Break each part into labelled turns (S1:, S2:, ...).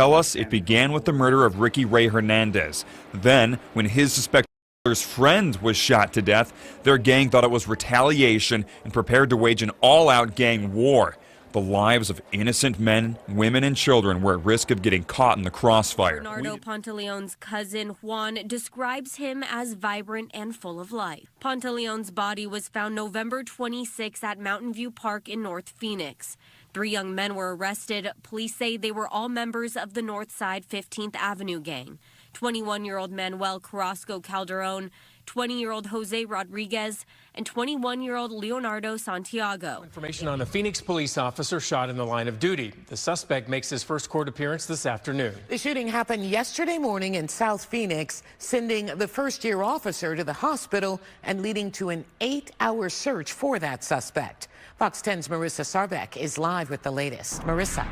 S1: Tell us it began with the murder of Ricky Hernandez. Then, when his suspected friend was shot to death, their gang thought it was retaliation and prepared to wage an all-out gang war. The lives of innocent men, women, and children were at risk of getting caught in the crossfire.
S2: Bernardo Pantaleon's cousin, Juan, describes him as vibrant and full of life. Pantaleon's body was found November 26 at Mountain View Park in North Phoenix. 3 young men were arrested. Police say they were all members of the Northside 15th Avenue gang. 21-year-old Manuel Carrasco Calderon, 20-year-old Jose Rodriguez, and 21-year-old Leonardo Santiago.
S3: Information on a Phoenix police officer shot in the line of duty. The suspect makes his first court appearance this afternoon.
S4: The shooting happened yesterday morning in South Phoenix, sending the first-year officer to the hospital and leading to an 8-hour search for that suspect. Fox 10's Marissa Sarbeck is live with the latest. Marissa.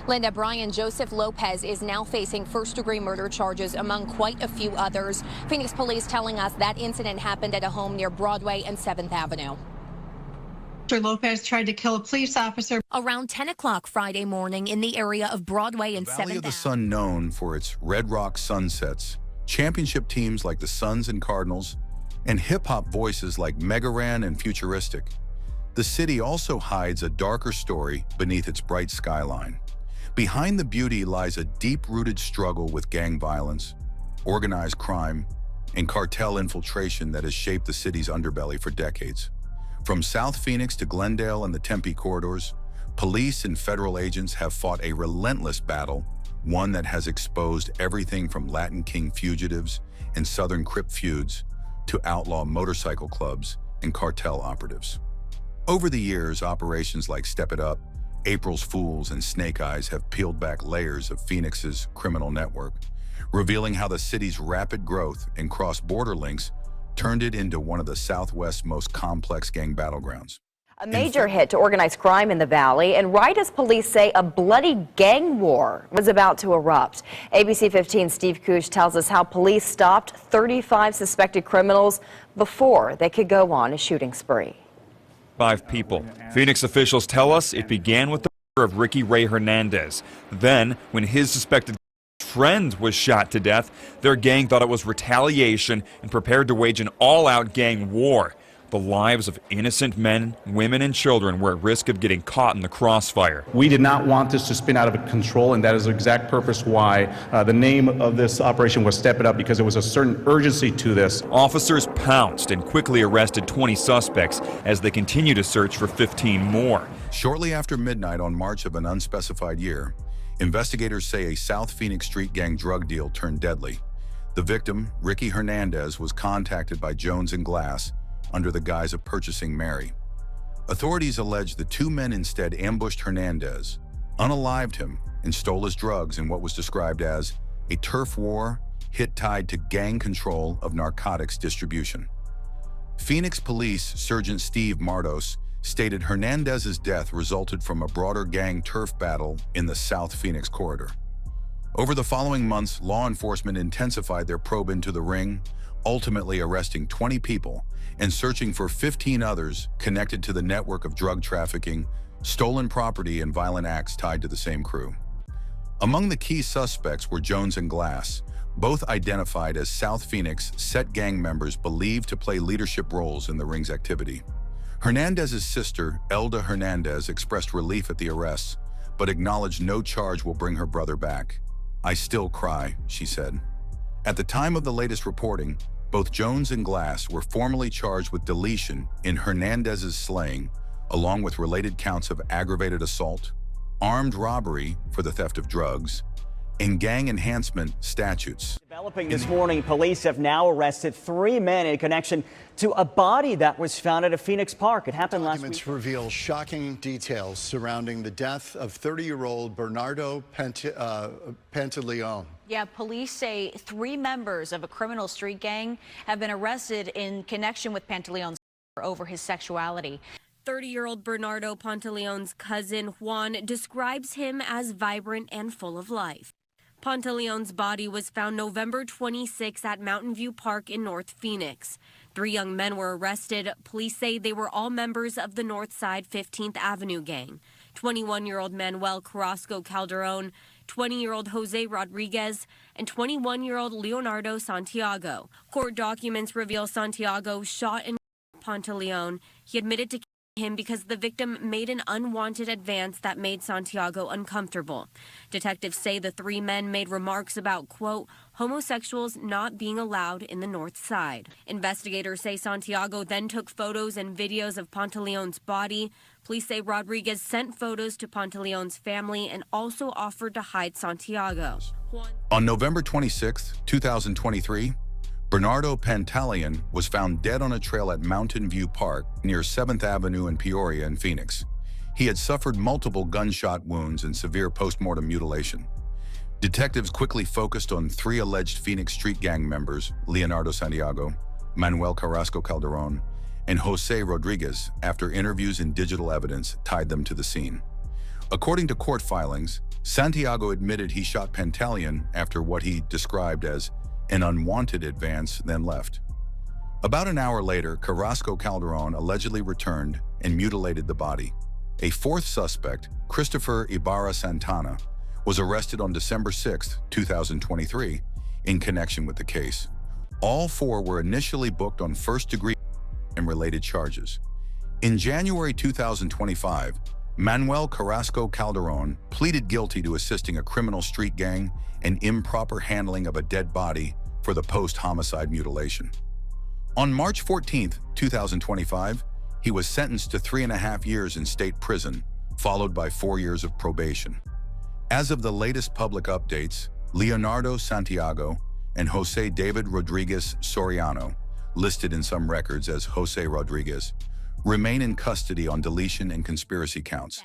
S5: Linda, Brian Joseph Lopez is now facing first-degree murder charges among quite a few others. Phoenix police telling us that incident happened at a home near Broadway and 7th Avenue.
S6: Mr. Lopez tried to kill a police officer.
S5: Around 10 o'clock Friday morning in the area of Broadway and 7th Avenue.
S7: Valley of the Sun, known for its Red Rock sunsets, championship teams like the Suns and Cardinals, and hip-hop voices like Megaran and Futuristic. The city also hides a darker story beneath its bright skyline. Behind the beauty lies a deep-rooted struggle with gang violence, organized crime, and cartel infiltration that has shaped the city's underbelly for decades. From South Phoenix to Glendale and the Tempe corridors, police and federal agents have fought a relentless battle, one that has exposed everything from Latin King fugitives and Southern Crip feuds to outlaw motorcycle clubs and cartel operatives. Over the years, operations like Step It Up, April's Fools, and Snake Eyes have peeled back layers of Phoenix's criminal network, revealing how the city's rapid growth and cross-border links turned it into one of the Southwest's most complex gang battlegrounds.
S8: A major hit to organized crime in the valley, and right as police say a bloody gang war was about to erupt. ABC 15's Steve Kush tells us how police stopped 35 suspected criminals before they could go on a shooting spree.
S1: 5 people. Phoenix officials tell us it began with the murder of Ricky Hernandez. Then, when his suspected friend was shot to death, their gang thought it was retaliation and prepared to wage an all-out gang war. The lives of innocent men, women, and children were at risk of getting caught in the crossfire.
S9: We did not want this to spin out of control, and that is the exact purpose why the name of this operation was Step It Up, because there was a certain urgency to this.
S1: Officers pounced and quickly arrested 20 suspects as they continue to search for 15 more.
S7: Shortly after midnight on March of an unspecified year, investigators say a South Phoenix street gang drug deal turned deadly. The victim, Ricky Hernandez, was contacted by Jones and Glass under the guise of purchasing Mary. Authorities allege the 2 men instead ambushed Hernandez, unalived him, and stole his drugs in what was described as a turf war hit tied to gang control of narcotics distribution. Phoenix Police Sergeant Steve Mardos stated Hernandez's death resulted from a broader gang turf battle in the South Phoenix corridor. Over the following months, law enforcement intensified their probe into the ring, ultimately arresting 20 people and searching for 15 others connected to the network of drug trafficking, stolen property, and violent acts tied to the same crew. Among the key suspects were Jones and Glass, both identified as South Phoenix set gang members believed to play leadership roles in the ring's activity. Hernandez's sister, Elda Hernandez, expressed relief at the arrests, but acknowledged no charge will bring her brother back. "I still cry," she said. At the time of the latest reporting, both Jones and Glass were formally charged with deletion in Hernandez's slaying, along with related counts of aggravated assault, armed robbery for the theft of drugs, and gang enhancement statutes.
S10: Developing this morning, police have now arrested 3 men in connection to a body that was found at a Phoenix park. It happened last week.
S11: Documents reveal shocking details surrounding the death of 30-year-old Bernardo Pantaleon.
S12: Yeah, police say 3 members of a criminal street gang have been arrested in connection with Pantaleon's over his sexuality.
S2: 30-year-old Bernardo Pantaleon's cousin, Juan, describes him as vibrant and full of life. Pantaleon's body was found November 26 at Mountain View Park in North Phoenix. 3 young men were arrested. Police say they were all members of the Northside 15th Avenue gang. 21-year-old Manuel Carrasco Calderon, 20-year-old Jose Rodriguez, and 21-year-old Leonardo Santiago. Court documents reveal Santiago shot and Pantaleon. He admitted to him because the victim made an unwanted advance that made Santiago uncomfortable. Detectives say the three men made remarks about, quote, homosexuals not being allowed in the Northside. Investigators say Santiago then took photos and videos of Pantaleon's body. Police say Rodriguez sent photos to Pantaleon's family and also offered to hide Santiago.
S7: On November 26, 2023, Bernardo Pantaleon was found dead on a trail at Mountain View Park near 7th Avenue in Peoria in Phoenix. He had suffered multiple gunshot wounds and severe post-mortem mutilation. Detectives quickly focused on three alleged Phoenix street gang members, Leonardo Santiago, Manuel Carrasco Calderon, and Jose Rodriguez, after interviews and digital evidence tied them to the scene. According to court filings, Santiago admitted he shot Pantaleon after what he described as an unwanted advance, then left. About an hour later, Carrasco Calderon allegedly returned and mutilated the body. A fourth suspect, Christopher Ibarra Santana, was arrested on December 6, 2023, in connection with the case. All four were initially booked on first-degree and related charges. In January 2025, Manuel Carrasco Calderon pleaded guilty to assisting a criminal street gang and improper handling of a dead body for the post-homicide mutilation. On March 14, 2025, he was sentenced to 3.5 years in state prison, followed by 4 years of probation. As of the latest public updates, Leonardo Santiago and Jose David Rodriguez Soriano, listed in some records as Jose Rodriguez, remain in custody on deletion and conspiracy counts.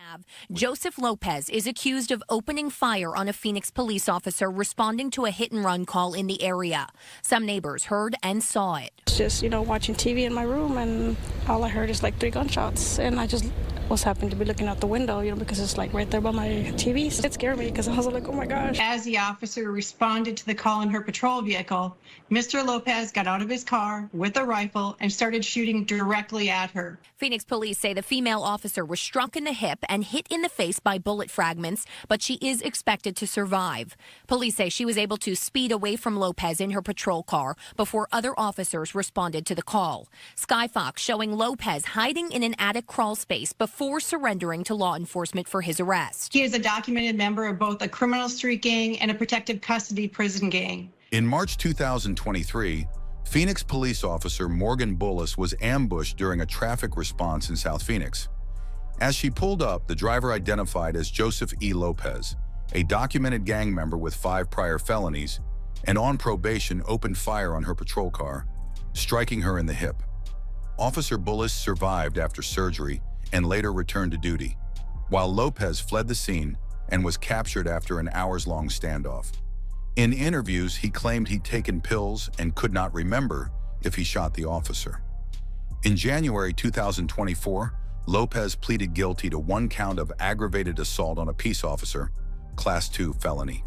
S5: Joseph Lopez is accused of opening fire on a Phoenix police officer responding to a hit-and-run call in the area. Some neighbors heard and saw it.
S13: Just, watching TV in my room, and all I heard is like 3 gunshots, and I just was happened to be looking out the window, because it's like right there by my TV. So it scared me because I was like, oh my gosh.
S6: As the officer responded to the call in her patrol vehicle, Mr. Lopez got out of his car with a rifle and started shooting directly at her.
S5: Phoenix police say the female officer was struck in the hip and hit in the face by bullet fragments, but she is expected to survive. Police say she was able to speed away from Lopez in her patrol car before other officers responded to the call. Sky Fox showing Lopez hiding in an attic crawl space before surrendering to law enforcement for his arrest.
S6: He is a documented member of both a criminal street gang and a protective custody prison gang.
S7: In March 2023, Phoenix police officer Morgan Bullis was ambushed during a traffic response in South Phoenix. As she pulled up, the driver identified as Joseph E. Lopez, a documented gang member with 5 prior felonies, and on probation opened fire on her patrol car, striking her in the hip. Officer Bullis survived after surgery and later returned to duty, while Lopez fled the scene and was captured after an hours-long standoff. In interviews, he claimed he'd taken pills and could not remember if he shot the officer. In January 2024, Lopez pleaded guilty to 1 count of aggravated assault on a peace officer, Class 2 felony.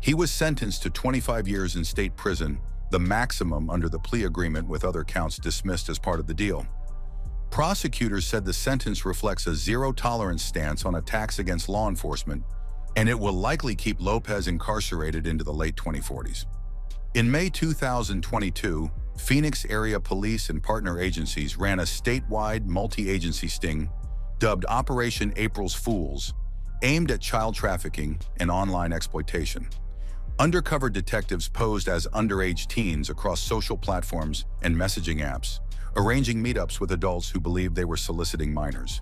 S7: He was sentenced to 25 years in state prison, the maximum under the plea agreement with other counts dismissed as part of the deal. Prosecutors said the sentence reflects a zero-tolerance stance on attacks against law enforcement, and it will likely keep Lopez incarcerated into the late 2040s. In May 2022, Phoenix area police and partner agencies ran a statewide multi-agency sting dubbed Operation April's Fools, aimed at child trafficking and online exploitation. Undercover detectives posed as underage teens across social platforms and messaging apps, arranging meetups with adults who believed they were soliciting minors.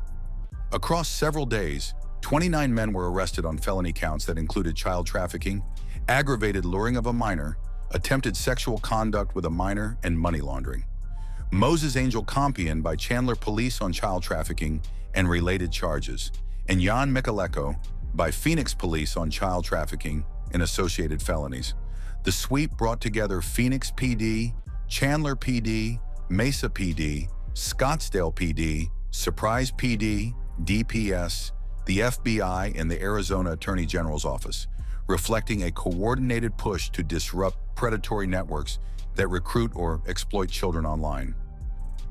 S7: Across several days, 29 men were arrested on felony counts that included child trafficking, aggravated luring of a minor, attempted sexual conduct with a minor, and money laundering. Moses Angel Compion by Chandler Police on child trafficking and related charges, and Jan Mikaleko by Phoenix Police on child trafficking and associated felonies. The sweep brought together Phoenix PD, Chandler PD, Mesa PD, Scottsdale PD, Surprise PD, DPS, the FBI, and the Arizona Attorney General's Office, reflecting a coordinated push to disrupt predatory networks that recruit or exploit children online.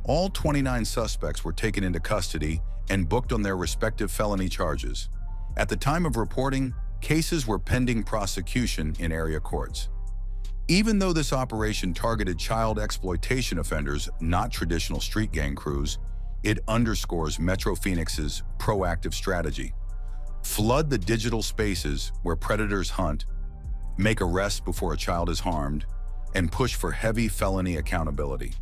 S7: All 29 suspects were taken into custody and booked on their respective felony charges. At the time of reporting, cases were pending prosecution in area courts. Even though this operation targeted child exploitation offenders, not traditional street gang crews, it underscores Metro Phoenix's proactive strategy. Flood the digital spaces where predators hunt, make arrests before a child is harmed, and push for heavy felony accountability.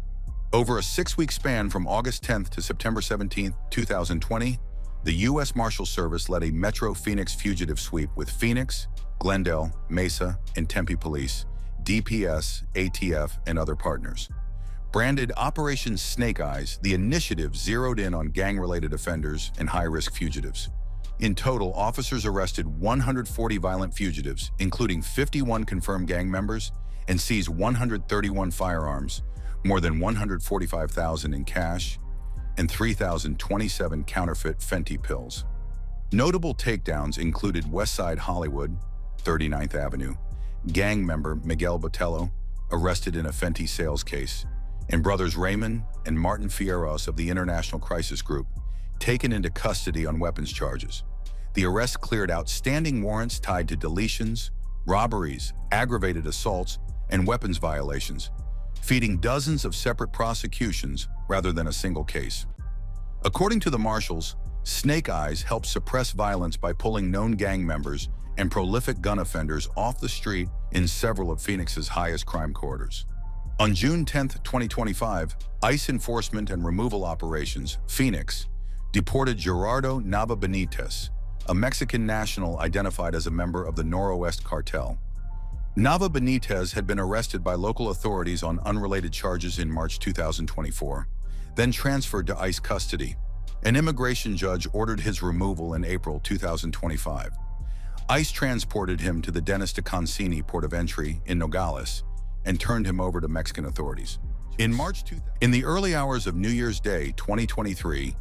S7: Over a 6-week span from August 10th to September 17th, 2020, the U.S. Marshal Service led a Metro Phoenix fugitive sweep with Phoenix, Glendale, Mesa, and Tempe Police, DPS, ATF, and other partners. Branded Operation Snake Eyes, the initiative zeroed in on gang-related offenders and high-risk fugitives. In total, officers arrested 140 violent fugitives, including 51 confirmed gang members, and seized 131 firearms, more than $145,000 in cash, and 3,027 counterfeit Fenty pills. Notable takedowns included Westside Hollywood, 39th Avenue, gang member Miguel Botello, arrested in a Fenty sales case, and brothers Raymond and Martin Fierros of the International Crisis Group, taken into custody on weapons charges. The arrest cleared outstanding warrants tied to deletions, robberies, aggravated assaults, and weapons violations, feeding dozens of separate prosecutions rather than a single case. According to the marshals, Snake Eyes helped suppress violence by pulling known gang members and prolific gun offenders off the street in several of Phoenix's highest crime corridors. On June 10, 2025, ICE Enforcement and Removal Operations, Phoenix, deported Gerardo Nava Benitez, a Mexican national identified as a member of the Noroeste cartel. Nava Benitez had been arrested by local authorities on unrelated charges in March 2024, then transferred to ICE custody. An immigration judge ordered his removal in April 2025. ICE transported him to the Dennis de Concini port of entry in Nogales and turned him over to Mexican authorities. In the early hours of New Year's Day 2023,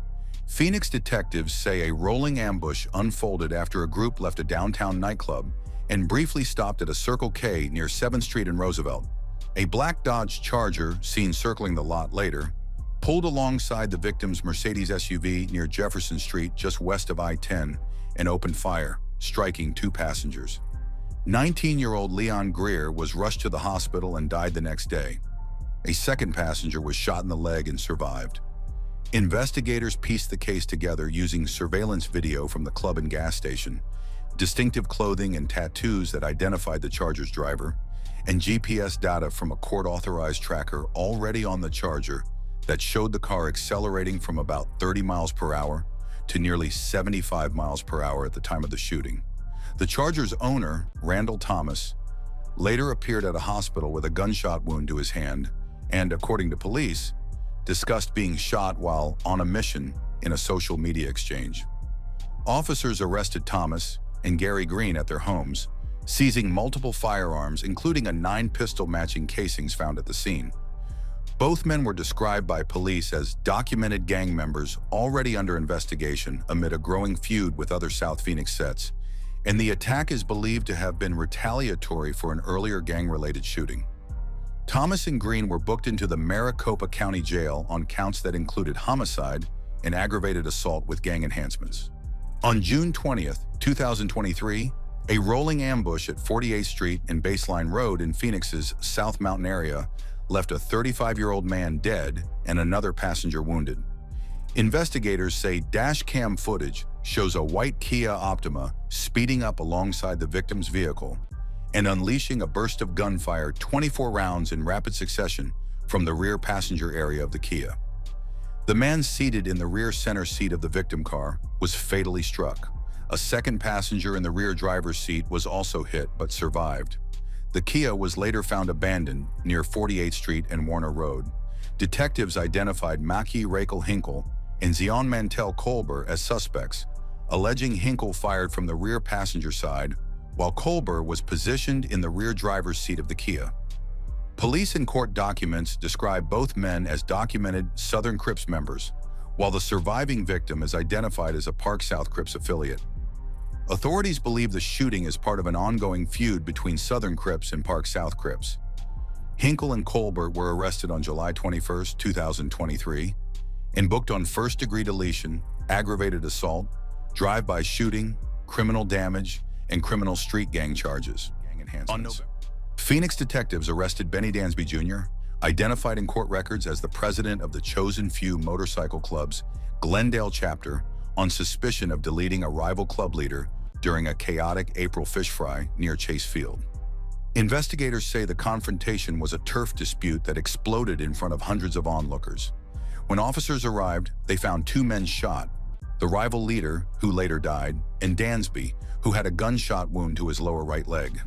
S7: Phoenix detectives say a rolling ambush unfolded after a group left a downtown nightclub and briefly stopped at a Circle K near 7th Street and Roosevelt. A black Dodge Charger, seen circling the lot later, pulled alongside the victim's Mercedes SUV near Jefferson Street just west of I-10 and opened fire, striking 2 passengers. 19-year-old Leon Greer was rushed to the hospital and died the next day. A second passenger was shot in the leg and survived. Investigators pieced the case together using surveillance video from the club and gas station, distinctive clothing and tattoos that identified the Charger's driver, and GPS data from a court-authorized tracker already on the Charger that showed the car accelerating from about 30 miles per hour to nearly 75 miles per hour at the time of the shooting. The Charger's owner, Randall Thomas, later appeared at a hospital with a gunshot wound to his hand and, according to police, discussed being shot while on a mission in a social media exchange. Officers arrested Thomas and Gary Green at their homes, seizing multiple firearms, including a 9-pistol matching casings found at the scene. Both men were described by police as documented gang members already under investigation amid a growing feud with other South Phoenix sets, and the attack is believed to have been retaliatory for an earlier gang-related shooting. Thomas and Green were booked into the Maricopa County Jail on counts that included homicide and aggravated assault with gang enhancements. On June 20th, 2023, a rolling ambush at 48th Street and Baseline Road in Phoenix's South Mountain area left a 35-year-old man dead and another passenger wounded. Investigators say dash cam footage shows a white Kia Optima speeding up alongside the victim's vehicle and unleashing a burst of gunfire, 24 rounds in rapid succession from the rear passenger area of the Kia. The man seated in the rear center seat of the victim car was fatally struck. A second passenger in the rear driver's seat was also hit but survived. The Kia was later found abandoned near 48th Street and Warner Road. Detectives identified Maki Rakel Hinkle and Zion Mantel Colber as suspects, alleging Hinkle fired from the rear passenger side, while Colber was positioned in the rear driver's seat of the Kia. Police and court documents describe both men as documented Southern Crips members, while the surviving victim is identified as a Park South Crips affiliate. Authorities believe the shooting is part of an ongoing feud between Southern Crips and Park South Crips. Hinkle and Colbert were arrested on July 21, 2023, and booked on first-degree deletion aggravated assault, drive-by shooting, criminal damage, and criminal street gang charges. Gang enhancements. Phoenix detectives arrested Benny Dansby Jr., identified in court records as the president of the Chosen Few Motorcycle Club's Glendale chapter, on suspicion of deleting a rival club leader during a chaotic April fish fry near Chase Field. Investigators say the confrontation was a turf dispute that exploded in front of hundreds of onlookers. When officers arrived, they found two men shot, the rival leader, who later died, and Dansby, who had a gunshot wound to his lower right leg.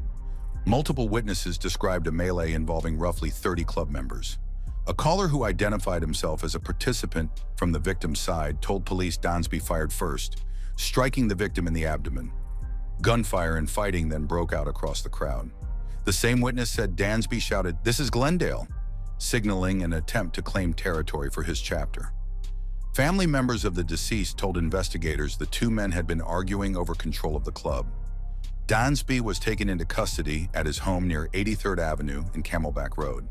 S7: Multiple witnesses described a melee involving roughly 30 club members. A caller who identified himself as a participant from the victim's side told police Dansby fired first, striking the victim in the abdomen. Gunfire and fighting then broke out across the crowd. The same witness said Dansby shouted, "This is Glendale," signaling an attempt to claim territory for his chapter. Family members of the deceased told investigators the two men had been arguing over control of the club. Dansby was taken into custody at his home near 83rd Avenue and Camelback Road.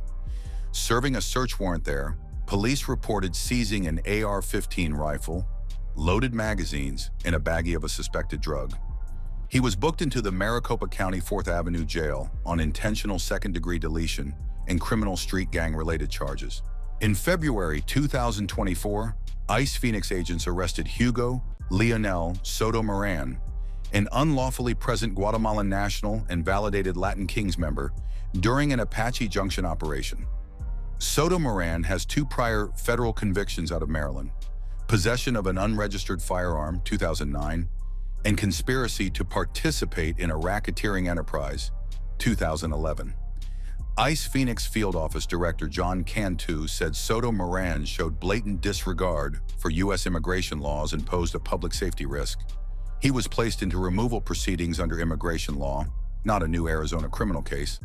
S7: Serving a search warrant there, police reported seizing an AR-15 rifle, loaded magazines, and a baggie of a suspected drug. He was booked into the Maricopa County 4th Avenue Jail on intentional second-degree deletion and criminal street gang-related charges. In February 2024, ICE Phoenix agents arrested Hugo Leonel Soto Moran, an unlawfully present Guatemalan national and validated Latin Kings member, during an Apache Junction operation. Soto Moran has two prior federal convictions out of Maryland: possession of an unregistered firearm, 2009, and conspiracy to participate in a racketeering enterprise, 2011. ICE Phoenix Field Office Director John Cantu said Soto Moran showed blatant disregard for U.S. immigration laws and posed a public safety risk. He was placed into removal proceedings under immigration law, not a new Arizona criminal case,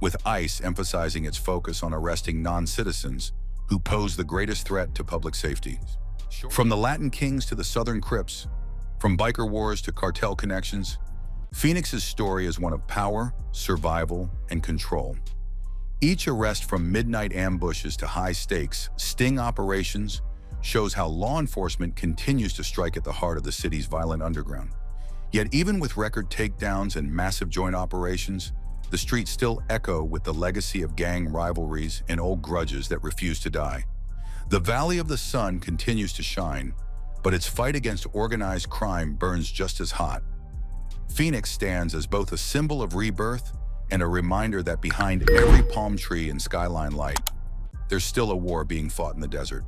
S7: with ICE emphasizing its focus on arresting non-citizens who pose the greatest threat to public safety. From the Latin Kings to the Southern Crips, from biker wars to cartel connections, Phoenix's story is one of power, survival, and control. Each arrest, from midnight ambushes to high-stakes sting operations, shows how law enforcement continues to strike at the heart of the city's violent underground. Yet even with record takedowns and massive joint operations, the streets still echo with the legacy of gang rivalries and old grudges that refuse to die. The Valley of the Sun continues to shine, but its fight against organized crime burns just as hot. Phoenix stands as both a symbol of rebirth and a reminder that behind every palm tree and skyline light, there's still a war being fought in the desert.